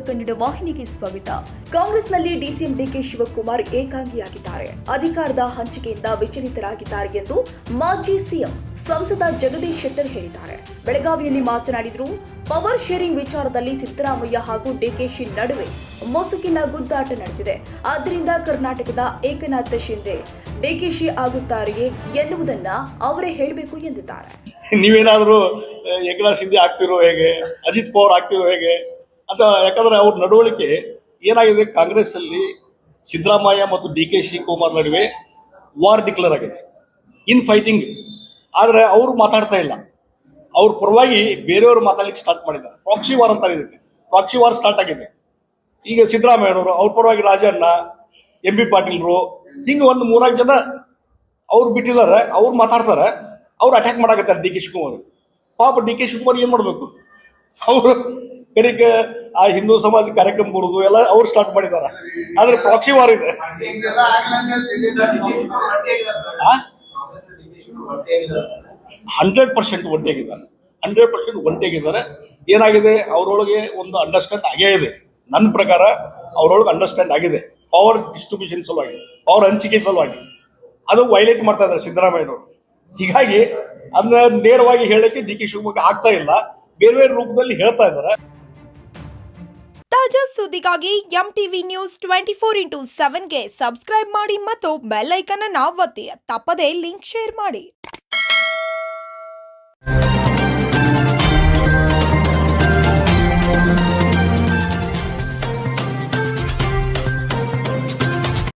ಕನ್ನಡ ವಾಹಿನಿಗೆ ಸ್ವಾಗತ. ಕಾಂಗ್ರೆಸ್ನಲ್ಲಿ ಡಿಸಿಎಂ ಡಿಕೆ ಶಿವಕುಮಾರ್ ಏಕಾಂಗಿಯಾಗಿದ್ದಾರೆ. ಅಧಿಕಾರದ ಹಂಚಿಕೆಯಿಂದ ವಿಚಲಿತರಾಗಿದ್ದಾರೆ ಎಂದು ಮಾಜಿ ಸಿಎಂ ಸಂಸದ ಜಗದೀಶ್ ಶೆಟ್ಟರ್ ಹೇಳಿದ್ದಾರೆ. ಬೆಳಗಾವಿಯಲ್ಲಿ ಮಾತನಾಡಿದರು. ಪವರ್ ಶೇರಿಂಗ್ ವಿಚಾರದಲ್ಲಿ ಸಿದ್ದರಾಮಯ್ಯ ಹಾಗೂ ಡಿಕೆಶಿ ನಡುವೆ ಮುಸುಕಿನ ಗುದ್ದಾಟ ನಡೆದಿದೆ. ಆದ್ದರಿಂದ ಕರ್ನಾಟಕದ ಏಕನಾಥ ಶಿಂದೆ ಡಿಕೆಶಿ ಆಗುತ್ತಾರೆಯೇ ಎನ್ನುವುದನ್ನ ಅವರೇ ಹೇಳಬೇಕು ಎಂದಿದ್ದಾರೆ. ನೀವೇನಾದರೂ ಏಕನಾಥ್ ಶಿಂದೆ ಆಗ್ತಿರೋ ಹೇಗೆ, ಅಜಿತ್ ಪವಾರ್ ಆಗ್ತಿರೋ ಹೇಗೆ ಅಂತ, ಯಾಕಂದ್ರೆ ಅವ್ರ ನಡವಳಿಕೆ ಏನಾಗಿದೆ, ಕಾಂಗ್ರೆಸ್ ಅಲ್ಲಿ ಸಿದ್ದರಾಮಯ್ಯ ಮತ್ತು ಡಿಕೆ ಶಿವಕುಮಾರ್ ನಡುವೆ ವಾರ್ ಡಿಕ್ಲೇರ್ ಆಗಿದೆ, ಇನ್ ಫೈಟಿಂಗ್. ಆದರೆ ಅವರು ಮಾತಾಡ್ತಾ ಇಲ್ಲ, ಅವ್ರ ಪರವಾಗಿ ಬೇರೆಯವರು ಮಾತಾಡ್ಲಿಕ್ಕೆ ಸ್ಟಾರ್ಟ್ ಮಾಡಿದ್ದಾರೆ. ಪ್ರಾಕ್ಸಿ ವಾರ್ ಅಂತಾರೆ ಇದಕ್ಕೆ. ಪ್ರಾಕ್ಸಿ ವಾರ್ ಸ್ಟಾರ್ಟ್ ಆಗಿದೆ. ಈಗ ಸಿದ್ದರಾಮಯ್ಯನವರು ಅವ್ರ ಪರವಾಗಿ ರಾಜಣ್ಣ, ಎಂ ಬಿ ಪಾಟೀಲ್ರು, ಹಿಂಗೆ ಒಂದು 3-4 ಜನ ಅವ್ರು ಬಿಟ್ಟಿದ್ದಾರೆ. ಅವ್ರು ಮಾತಾಡ್ತಾರೆ, ಅವ್ರು ಅಟ್ಯಾಕ್ ಮಾಡಾಕತ್ತಾರೆ ಡಿ ಕೆ ಶಿವಕುಮಾರ್. ಪಾಪ ಡಿ ಕೆ ಶಿವಕುಮಾರ್ ಏನ್ ಮಾಡ್ಬೇಕು? ಅವರು ಕಡೆಗೆ ಆ ಹಿಂದೂ ಸಮಾಜ ಕಾರ್ಯಕ್ರಮ ಬರುದು ಎಲ್ಲ ಅವ್ರು ಸ್ಟಾರ್ಟ್ ಮಾಡಿದ್ದಾರೆ. ಆದ್ರೆ ಪ್ರಾಕ್ಸಿ ವಾರ್ ಇದೆ. 100% ಒಂಟಿಯಾಗಿದ್ದಾರೆ. 100% ಒಂಟಿಯಾಗಿದ್ದಾರೆ. ಏನಾಗಿದೆ, ಅವರೊಳಗೆ ಒಂದು ಅಂಡರ್ಸ್ಟ್ಯಾಂಡ್ ಆಗೇ ಇದೆ. ನನ್ನ ಪ್ರಕಾರ ಅವರೊಳಗೆ ಅಂಡರ್ಸ್ಟ್ಯಾಂಡ್ ಆಗಿದೆ. ಪವರ್ ಡಿಸ್ಟ್ರಿಬ್ಯೂಷನ್ ಸಲುವಾಗಿ, ಪವರ್ ಹಂಚಿಕೆ ಸಲುವಾಗಿ ಅದು ವೈಲೇಟ್ ಮಾಡ್ತಾ ಇದ್ದಾರೆ ಸಿದ್ದರಾಮಯ್ಯನವರು. ಹೀಗಾಗಿ ಅದನ್ನ ನೇರವಾಗಿ ಹೇಳಕ್ಕೆ ಡಿ ಕೆ ಶಿವಕುಮಾರ್ ಆಗ್ತಾ ಇಲ್ಲ, ಬೇರೆ ಬೇರೆ ರೂಪದಲ್ಲಿ ಹೇಳ್ತಾ ಇದ್ದಾರೆ. ತಾಜಾ ಸುದ್ದಿಗಾಗಿ MTV ನ್ಯೂಸ್ 24x7ಗೆ ಸಬ್ಸ್ಕ್ರೈಬ್ ಮಾಡಿ ಮತ್ತು ಬೆಲ್ ಐಕಾನ್ ಅನ್ನು ಒತ್ತಿ. ತಪ್ಪದೇ ಲಿಂಕ್ ಶೇರ್ ಮಾಡಿ.